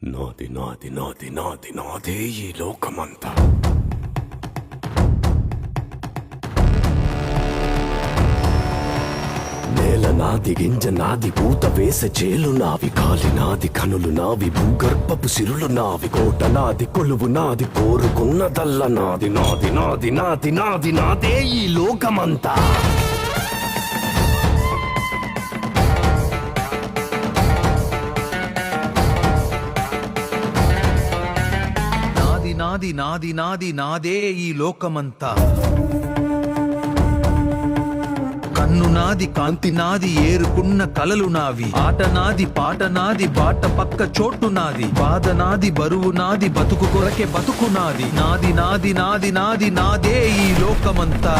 నాది నాది నాది నాది నాదే ఈ లోకమంతా. నేల నాది, గింజ నాది, పూత వేసే చేలు నావి, కాలి నాది, కనులు నావి, భూగర్భపు సిరులు నావి, కోట నాది, కొలువు నాది, కోరుకున్నదల్ల నాది. నాది నాది నాది నాది నాదే ఈ లోకమంతా. నాది నాది నాది నాదే ఈ లోకమంతా. కన్ను నాది, కాంతి నాది, ఏరుకున్న కలలు నావి, ఆట నాది, పాట నాది, బాట పక్క చోటు నాది, బాధ నాది, బరువు నాది, బతుకు కొరకే బతుకు నాది. నాది నాది నాది నాది నాదే ఈ లోకమంతా.